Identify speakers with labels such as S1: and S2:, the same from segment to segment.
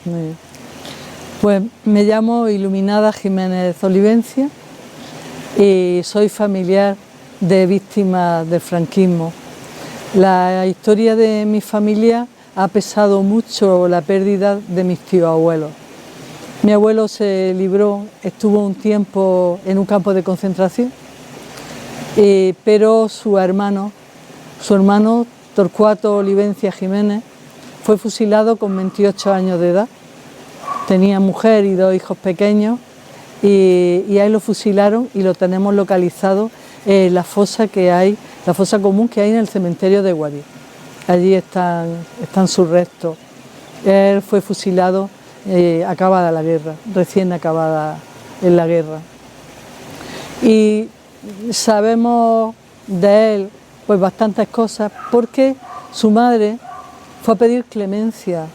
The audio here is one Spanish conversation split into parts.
S1: Muy bien. Pues me llamo Iluminada Jiménez Olivencia y soy familiar de víctimas del franquismo. La historia de mi familia ha pesado mucho la pérdida de mis tíos abuelos. Mi abuelo se libró, estuvo un tiempo en un campo de concentración, pero su hermano Torcuato Olivencia Jiménez fue fusilado con 28 años de edad. Tenía mujer y 2 hijos pequeños y a él lo fusilaron y lo tenemos localizado en la fosa común que hay en el cementerio de Guadix. Allí están sus restos. Él fue fusilado acabada la guerra, recién acabada en la guerra. Y sabemos de él pues bastantes cosas porque su madre fue a pedir clemencia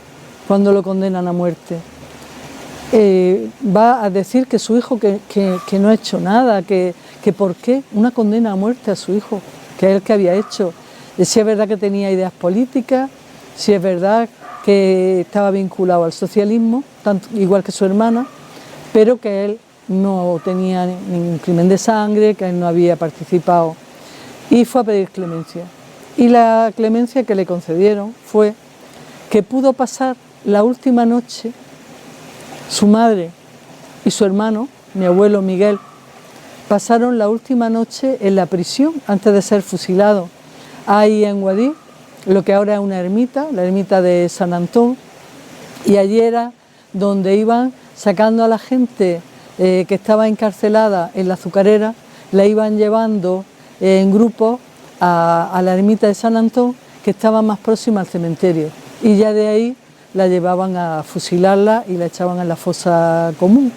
S1: cuando lo condenan a muerte. Va a decir que su hijo que no ha hecho nada, que por qué una condena a muerte a su hijo, que es el que había hecho. Si es verdad que tenía ideas políticas, si es verdad que estaba vinculado al socialismo, igual que su hermana, pero que él no tenía ningún crimen de sangre, que él no había participado, y fue a pedir clemencia. Y la clemencia que le concedieron fue que pudo pasar la última noche. Su madre y su hermano, mi abuelo Miguel, pasaron la última noche en la prisión antes de ser fusilados. Ahí en Guadix, lo que ahora es una ermita, la ermita de San Antón, y allí era donde iban sacando a la gente que estaba encarcelada en la azucarera, la iban llevando en grupos a la ermita de San Antón, que estaba más próxima al cementerio, y ya de ahí la llevaban a fusilarla y la echaban en la fosa común.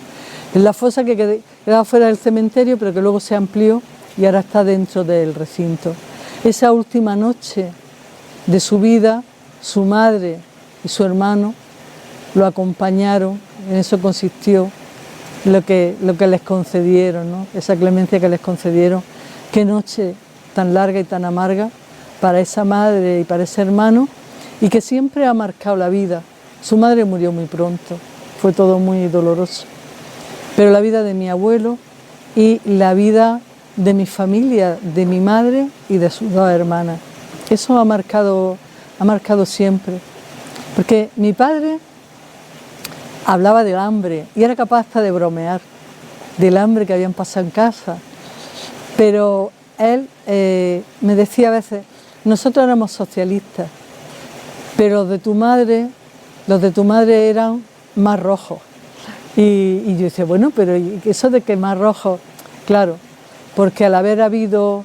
S1: En la fosa que quedaba fuera del cementerio, pero que luego se amplió y ahora está dentro del recinto. Esa última noche de su vida, su madre y su hermano lo acompañaron, en eso consistió lo que les concedieron, ¿no? Esa clemencia que les concedieron. Qué noche tan larga y tan amarga para esa madre y para ese hermano, y que siempre ha marcado la vida. Su madre murió muy pronto, fue todo muy doloroso, pero la vida de mi abuelo y la vida de mi familia, de mi madre y de sus 2 hermanas, eso ha marcado siempre, porque mi padre hablaba del hambre y era capaz hasta de bromear del hambre que habían pasado en casa, pero él me decía a veces: nosotros éramos socialistas, pero los de tu madre eran más rojos. Y yo decía, bueno, pero eso de que más rojos, claro, porque al haber habido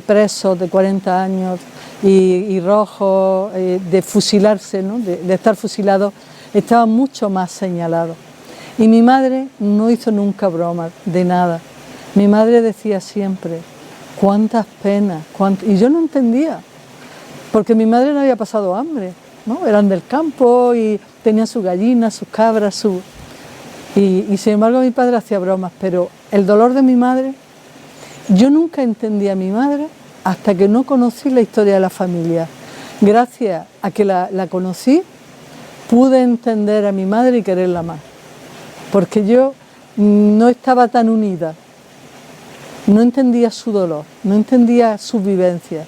S1: presos de 40 años y rojos, de fusilarse, ¿no? de estar fusilados, estaban mucho más señalados. Y mi madre no hizo nunca bromas de nada. Mi madre decía siempre: cuántas penas, y yo no entendía, porque mi madre no había pasado hambre, ¿no? Eran del campo y tenían sus gallinas, sus cabras, y sin embargo mi padre hacía bromas, pero el dolor de mi madre, yo nunca entendí a mi madre hasta que no conocí la historia de la familia. Gracias a que la conocí, pude entender a mi madre y quererla más, porque yo no estaba tan unida, no entendía su dolor, no entendía sus vivencias.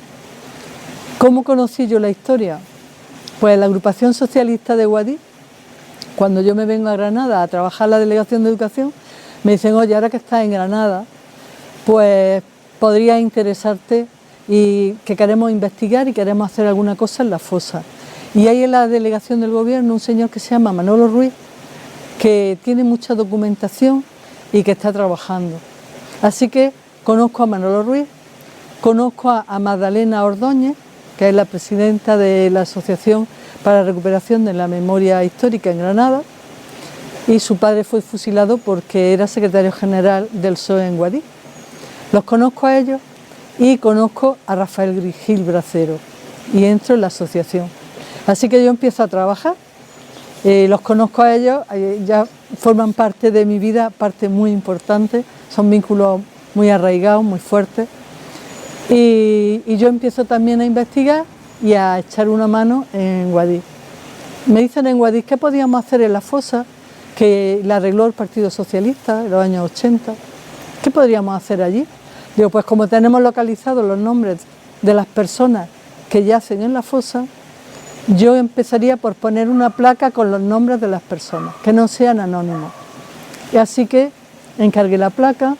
S1: ¿Cómo conocí yo la historia? Pues la agrupación socialista de Guadix, cuando yo me vengo a Granada a trabajar en la delegación de educación, me dicen: oye, ahora que estás en Granada, pues podría interesarte y que queremos investigar y queremos hacer alguna cosa en la fosa. Y hay en la delegación del gobierno un señor que se llama Manolo Ruiz, que tiene mucha documentación y que está trabajando. Así que conozco a Manolo Ruiz, conozco a Magdalena Ordóñez, que es la presidenta de la Asociación para la Recuperación de la Memoria Histórica en Granada, y su padre fue fusilado porque era secretario general del PSOE en Guadix. Los conozco a ellos y conozco a Rafael Gil Bracero y entro en la asociación. Así que yo empiezo a trabajar, los conozco a ellos, ya forman parte de mi vida, parte muy importante, son vínculos muy arraigados, muy fuertes. Y yo empiezo también a investigar y a echar una mano en Guadix. Me dicen en Guadix, ¿qué podíamos hacer en la fosa que la arregló el Partido Socialista en los años 80? ¿Qué podríamos hacer allí? Digo, pues como tenemos localizados los nombres de las personas que yacen en la fosa, yo empezaría por poner una placa con los nombres de las personas, que no sean anónimos. Y así que encargué la placa,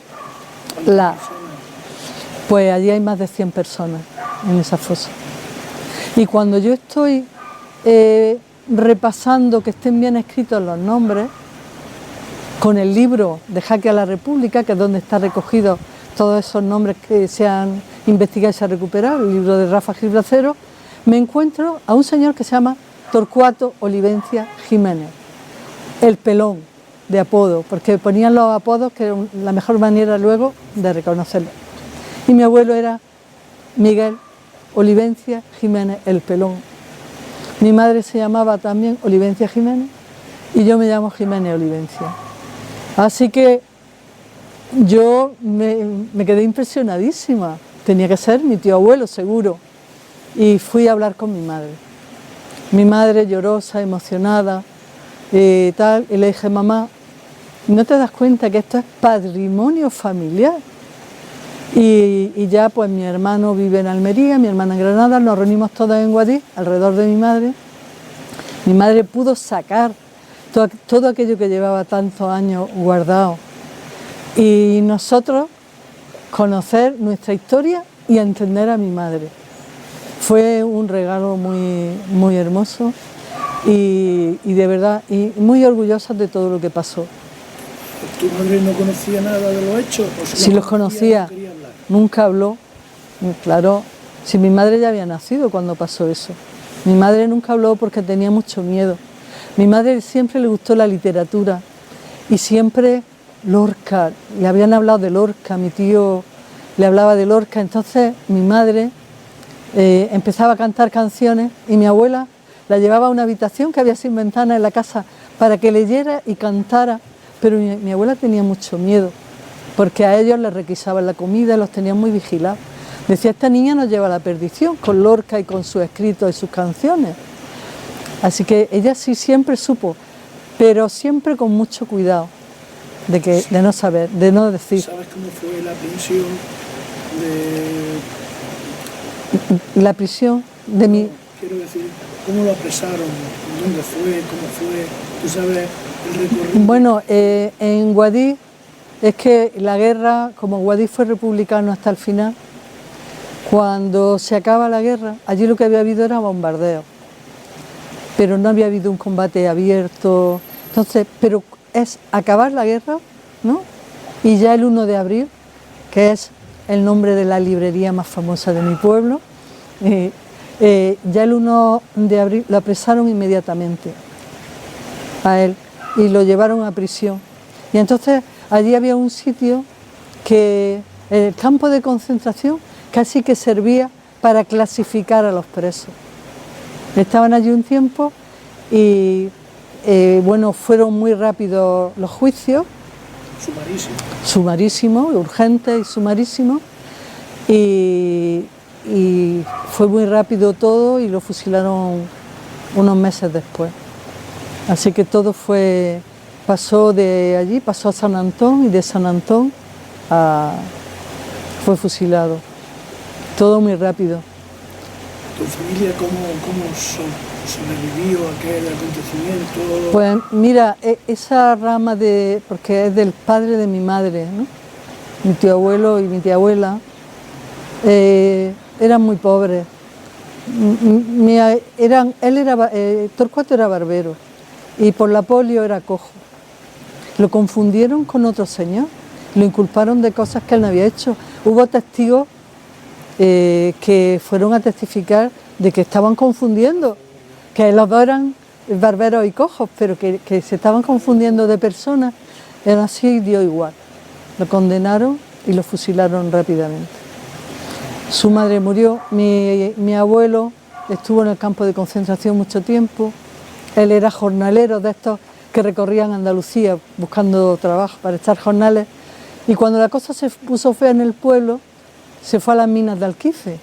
S1: pues allí hay más de 100 personas en esa fosa. Y cuando yo estoy repasando que estén bien escritos los nombres, con el libro de Jaque a la República, que es donde está recogido todos esos nombres que se han investigado y se han recuperado, el libro de Rafa Gil Bracero, me encuentro a un señor que se llama Torcuato Olivencia Jiménez, el pelón de apodo, porque ponían los apodos que era la mejor manera luego de reconocerlo. Y mi abuelo era Miguel Olivencia Jiménez, el pelón. Mi madre se llamaba también Olivencia Jiménez y yo me llamo Jiménez Olivencia. Así que yo me quedé impresionadísima. Tenía que ser mi tío abuelo, seguro. Y fui a hablar con mi madre. Mi madre llorosa, emocionada, y le dije, mamá, ¿no te das cuenta que esto es patrimonio familiar? Y ya pues mi hermano vive en Almería, mi hermana en Granada, nos reunimos todos en Guadix, alrededor de mi madre. Mi madre pudo sacar todo aquello que llevaba tantos años guardado. Y nosotros conocer nuestra historia y entender a mi madre. Fue un regalo muy hermoso y de verdad, y muy orgullosa de todo lo que pasó.
S2: ¿Tu madre no conocía nada de los hechos?
S1: Sí los conocía, nunca habló, claro, si mi madre ya había nacido cuando pasó eso. Mi madre nunca habló porque tenía mucho miedo. Mi madre siempre le gustó la literatura y siempre Lorca, le habían hablado de Lorca, mi tío le hablaba de Lorca, entonces mi madre empezaba a cantar canciones y mi abuela la llevaba a una habitación que había sin ventana en la casa para que leyera y cantara, pero mi abuela tenía mucho miedo porque a ellos les requisaban la comida y los tenían muy vigilados. Decía, esta niña nos lleva a la perdición con Lorca y con sus escritos y sus canciones. Así que ella sí siempre supo, pero siempre con mucho cuidado de no saber, de no decir.
S2: ¿Sabes cómo fue la prisión de...?
S1: La prisión de mi...
S2: Quiero decir, ¿cómo lo apresaron? ¿Dónde fue? ¿Cómo fue? ¿Tú sabes el recorrido?
S1: Bueno, en Guadix es que la guerra, como Guadix fue republicano hasta el final, cuando se acaba la guerra, allí lo que había habido era bombardeo, pero no había habido un combate abierto. Entonces, pero es acabar la guerra, ¿no? Y ya el 1 de abril, que es el nombre de la librería más famosa de mi pueblo, ya el 1 de abril lo apresaron inmediatamente a él y lo llevaron a prisión. Y entonces allí había un sitio que, el campo de concentración, casi que servía para clasificar a los presos. Estaban allí un tiempo y bueno, fueron muy rápidos los juicios. Sumarísimos, urgentes y sumarísimos. Y fue muy rápido todo y lo fusilaron unos meses después. Así que todo pasó de allí, pasó a San Antón y de San Antón fue fusilado. Todo muy rápido.
S2: ¿Tu familia cómo sobrevivió a aquel acontecimiento?
S1: Pues mira, esa rama porque es del padre de mi madre, ¿no? Mi tío abuelo y mi tía abuela eran muy pobres. Torcuato era barbero y por la polio era cojo. Lo confundieron con otro señor, lo inculparon de cosas que él no había hecho. Hubo testigos que fueron a testificar de que estaban confundiendo, que los dos eran barberos y cojos, pero que se estaban confundiendo de personas. Era así, dio igual. Lo condenaron y lo fusilaron rápidamente. Su madre murió, mi abuelo estuvo en el campo de concentración mucho tiempo. Él era jornalero de estos que recorrían Andalucía buscando trabajo para echar jornales, y cuando la cosa se puso fea en el pueblo, se fue a las minas de Alquife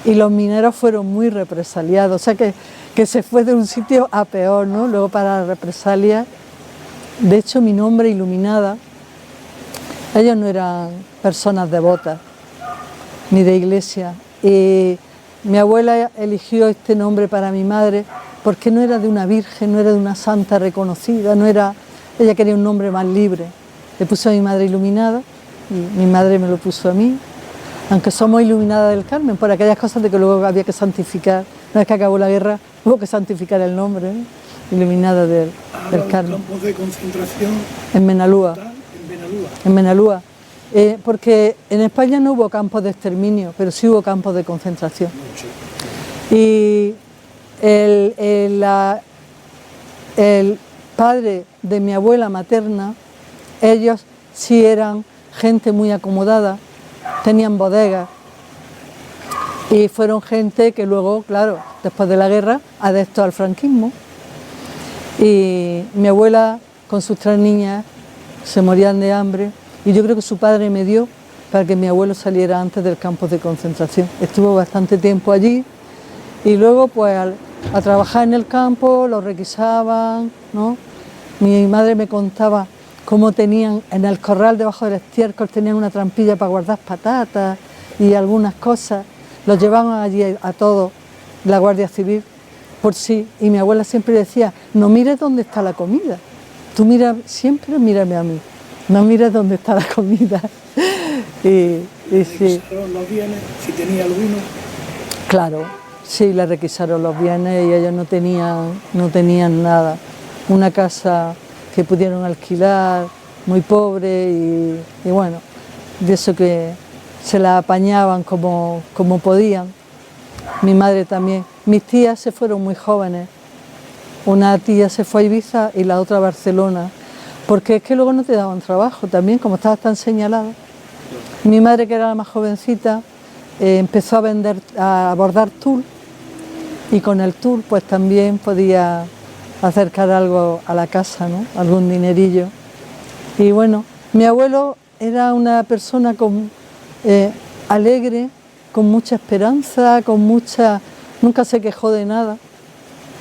S1: y los mineros fueron muy represaliados, o sea que se fue de un sitio a peor, ¿no? Luego para la represalia, de hecho mi nombre Iluminada, ellos no eran personas devotas ni de iglesia, y mi abuela eligió este nombre para mi madre porque no era de una virgen, no era de una santa reconocida, no era, ella quería un nombre más libre. Le puso a mi madre Iluminada y mi madre me lo puso a mí, aunque somos Iluminadas del Carmen, por aquellas cosas de que luego había que santificar. Una vez que acabó la guerra, hubo que santificar el nombre, ¿eh? Iluminada del Carmen.
S2: ¿Campos de concentración?
S1: En Benalúa.
S2: En Benalúa.
S1: En Benalúa. Porque en España no hubo campos de exterminio, pero sí hubo campos de concentración. Y el padre de mi abuela materna, ellos sí eran gente muy acomodada, tenían bodegas y fueron gente que luego, claro, después de la guerra, adeptos al franquismo. Y mi abuela con sus 3 niñas se morían de hambre y yo creo que su padre me dio para que mi abuelo saliera antes del campo de concentración. Estuvo bastante tiempo allí y luego pues a trabajar en el campo, lo requisaban, ¿no? Mi madre me contaba cómo tenían en el corral debajo del estiércol, tenían una trampilla para guardar patatas y algunas cosas. Los llevaban allí a todos, la Guardia Civil, por sí. Y mi abuela siempre decía, no mires dónde está la comida, tú mira, siempre mírame a mí, no mires dónde está la comida. y sí.
S2: ¿Los bienes, si tenía alguno?
S1: Claro, sí, le requisaron los bienes y ellos no tenían nada. Una casa que pudieron alquilar, muy pobre y bueno, de eso que se la apañaban como podían. Mi madre también. Mis tías se fueron muy jóvenes. Una tía se fue a Ibiza y la otra a Barcelona, porque es que luego no te daban trabajo también, como estabas tan señalada. Mi madre, que era la más jovencita, empezó a bordar tul y con el tul pues también podía acercar algo a la casa, ¿no? Algún dinerillo. Y bueno, mi abuelo era una persona alegre, con mucha esperanza, nunca se quejó de nada,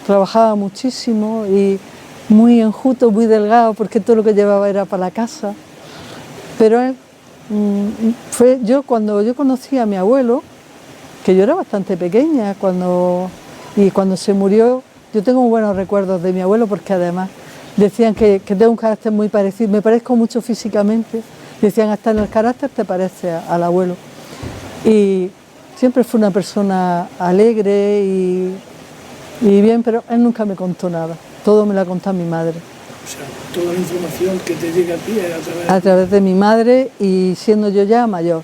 S1: trabajaba muchísimo y muy enjuto, muy delgado, porque todo lo que llevaba era para la casa. Pero él, cuando yo conocí a mi abuelo, que yo era bastante pequeña, cuando se murió, yo tengo buenos recuerdos de mi abuelo, porque además decían que tengo un carácter muy parecido, me parezco mucho físicamente, decían hasta en el carácter te parece al abuelo. Y siempre fue una persona alegre y bien, pero él nunca me contó nada, todo me lo ha contado mi madre.
S2: O sea, toda la información que te llega a ti es
S1: a través de mi madre, y siendo yo ya mayor,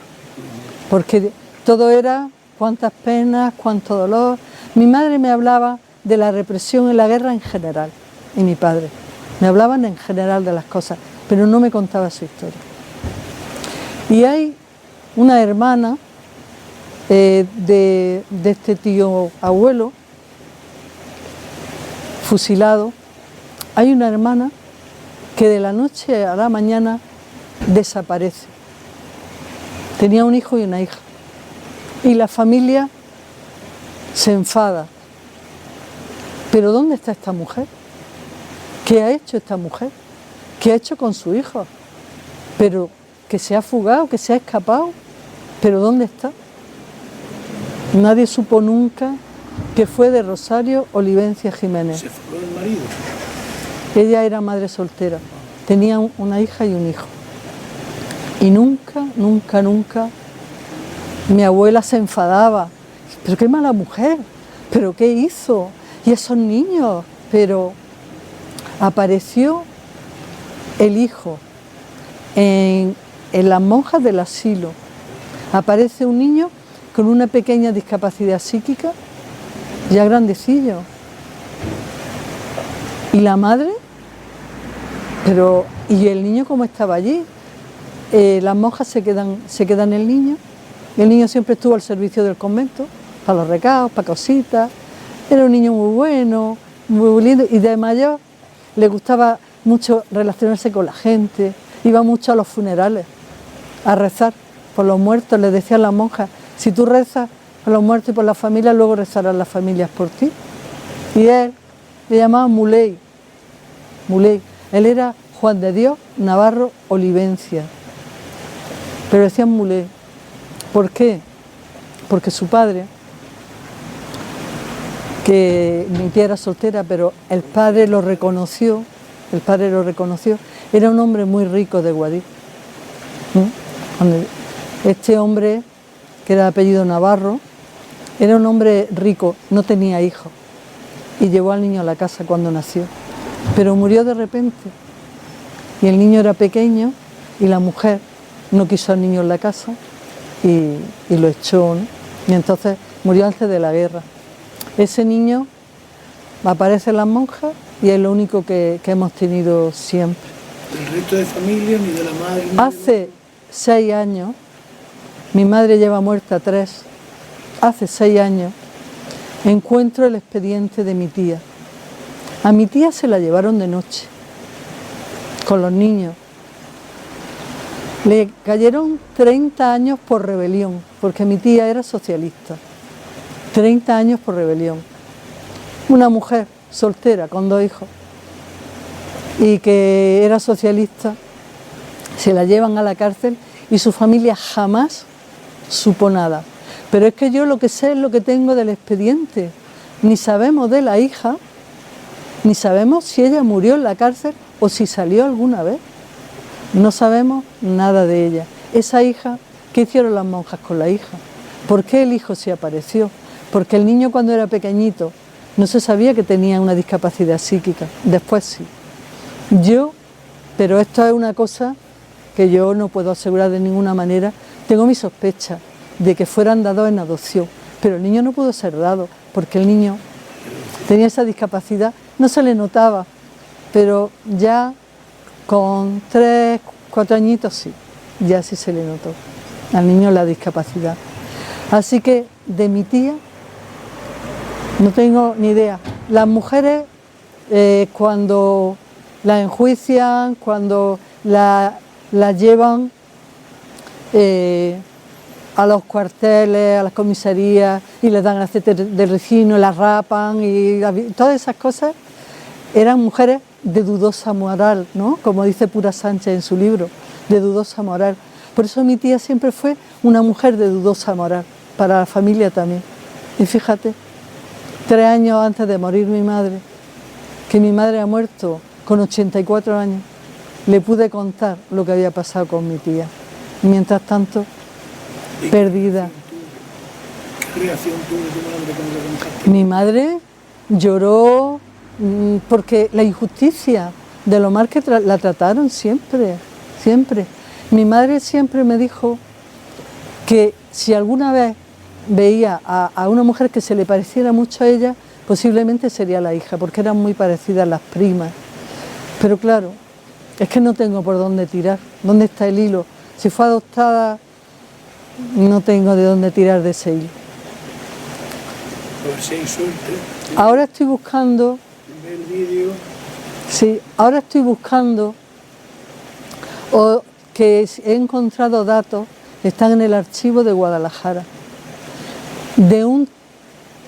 S1: porque todo era cuántas penas, cuánto dolor. Mi madre me hablaba de la represión en la guerra en general, y mi padre me hablaban en general de las cosas, pero no me contaba su historia. Y hay una hermana de este tío abuelo fusilado, hay una hermana que de la noche a la mañana desaparece. Tenía un hijo y una hija. Y la familia se enfada. ¿Pero dónde está esta mujer? ¿Qué ha hecho esta mujer? ¿Qué ha hecho con su hijo? Pero que se ha fugado, que se ha escapado. ¿Pero dónde está? Nadie supo nunca que fue de Rosario Olivencia Jiménez.
S2: ¿Se fugó el marido?
S1: Ella era madre soltera, tenía una hija y un hijo. Y nunca, nunca, nunca mi abuela se enfadaba. Pero qué mala mujer, pero qué hizo, y esos niños. Pero apareció el hijo en las monjas del asilo. Aparece un niño con una pequeña discapacidad psíquica, ya grandecillo. ¿Y la madre? Pero, ¿y el niño cómo estaba allí? Las monjas se quedan el niño siempre estuvo al servicio del convento, para los recados, para cositas. Era un niño muy bueno, muy lindo, y de mayor le gustaba mucho relacionarse con la gente, iba mucho a los funerales, a rezar por los muertos. Le decían las monjas, si tú rezas, por los muertos y por las familias, luego rezarán las familias por ti. Y él le llamaban Muley, Muley. Él era Juan de Dios Navarro Olivencia, pero decían Muley. ¿Por qué? Porque su padre, que mi tía era soltera, pero el padre lo reconoció, era un hombre muy rico de Guadix. Este hombre, que era de apellido Navarro, era un hombre rico, no tenía hijos, y llevó al niño a la casa cuando nació, pero murió de repente, y el niño era pequeño, y la mujer no quiso al niño en la casa, y lo echó, ¿no? Y entonces murió antes de la guerra. Ese niño aparece en las monjas y es lo único que hemos tenido siempre.
S2: ¿El resto de familia ni de la madre?
S1: Hace 6 años, mi madre lleva muerta 3, hace 6 años encuentro el expediente de mi tía. A mi tía se la llevaron de noche con los niños. Le cayeron 30 años por rebelión, porque mi tía era socialista. 30 años por rebelión. Una mujer soltera con 2 hijos y que era socialista, se la llevan a la cárcel y su familia jamás supo nada. Pero es que yo lo que sé es lo que tengo del expediente. Ni sabemos de la hija, ni sabemos si ella murió en la cárcel o si salió alguna vez. No sabemos nada de ella. Esa hija, ¿qué hicieron las monjas con la hija? ¿Por qué el hijo se apareció? Porque el niño cuando era pequeñito no se sabía que tenía una discapacidad psíquica. Después sí. Pero esto es una cosa que yo no puedo asegurar de ninguna manera. Tengo mis sospechas de que fueran dados en adopción, pero el niño no pudo ser dado porque el niño tenía esa discapacidad, no se le notaba, pero ya con 3, 4 añitos sí, ya sí se le notó al niño la discapacidad. Así que de mi tía no tengo ni idea. Las mujeres cuando las enjuician, cuando las llevan a los cuarteles, a las comisarías y les dan aceite de ricino, las rapan y todas esas cosas, eran mujeres de dudosa moral, ¿no? Como dice Pura Sánchez en su libro, de dudosa moral. Por eso mi tía siempre fue una mujer de dudosa moral, para la familia también. Y fíjate, 3 años antes de morir mi madre, que mi madre ha muerto con 84 años, le pude contar lo que había pasado con mi tía. Mientras tanto, perdida.
S2: ¿Qué reacción tuvo tu madre cuando le contaste?
S1: Mi madre lloró porque la injusticia de lo mal que la trataron siempre, siempre. Mi madre siempre me dijo que si alguna vez veía a una mujer que se le pareciera mucho a ella, posiblemente sería la hija, porque eran muy parecidas las primas. Pero claro, es que no tengo por dónde tirar. ¿Dónde está el hilo? Si fue adoptada, no tengo de dónde tirar de ese hilo.
S2: A ver si hay suerte.
S1: Ahora estoy buscando,
S2: Ve el vídeo.
S1: sí, ahora estoy buscando, o que he encontrado datos, están en el archivo de Guadalajara, de un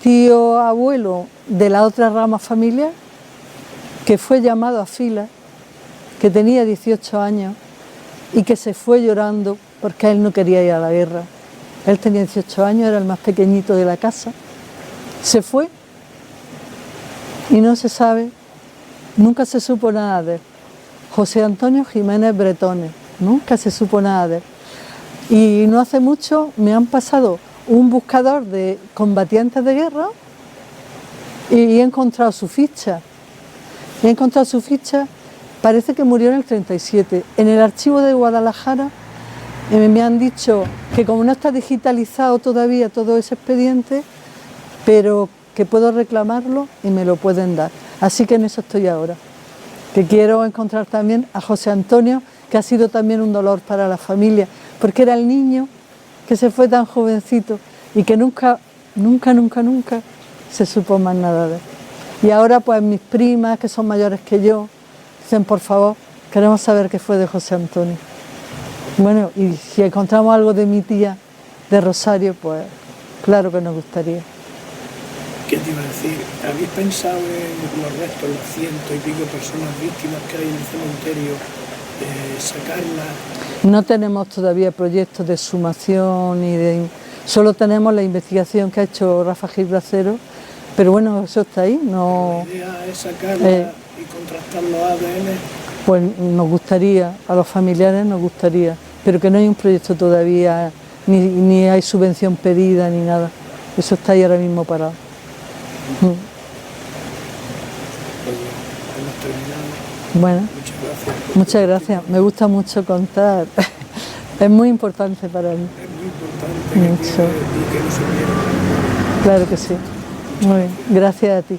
S1: tío abuelo de la otra rama familiar que fue llamado a fila, que tenía 18 años y que se fue llorando porque él no quería ir a la guerra. Él tenía 18 años, era el más pequeñito de la casa. Se fue y no se sabe, nunca se supo nada de él. José Antonio Jiménez Bretones, nunca se supo nada de él. Y no hace mucho me han pasado un buscador de combatientes de guerra y he encontrado su ficha. He encontrado su ficha, parece que murió en el 37. En el archivo de Guadalajara me han dicho que como no está digitalizado todavía todo ese expediente, pero que puedo reclamarlo y me lo pueden dar. Así que en eso estoy ahora. Que quiero encontrar también a José Antonio, que ha sido también un dolor para la familia, porque era el niño que se fue tan jovencito y que nunca se supo más nada de él. Y ahora pues mis primas, que son mayores que yo, dicen, por favor, queremos saber qué fue de José Antonio. Bueno, y si encontramos algo de mi tía de Rosario, pues claro que nos gustaría.
S2: ¿Qué te iba a decir? ¿Habéis pensado en los restos, los cientos y pico personas víctimas que hay en el cementerio, sacarlas?
S1: No tenemos todavía proyectos de exhumación solo tenemos la investigación que ha hecho Rafa Gil Bracero, pero bueno, eso está ahí. No,
S2: La idea es sacarlas y contrastar los ADN.
S1: pues nos gustaría, a los familiares nos gustaría, pero que no hay un proyecto todavía, ni hay subvención pedida ni nada. Eso está ahí ahora mismo parado.
S2: Pues hemos terminado.
S1: Bueno,
S2: Muchas gracias.
S1: muchas gracias. Me gusta mucho contar. Es muy importante para mí.
S2: Es muy importante que,
S1: Mucho.
S2: y que no se pierda.
S1: Claro que sí. Muy bien. Gracias a ti.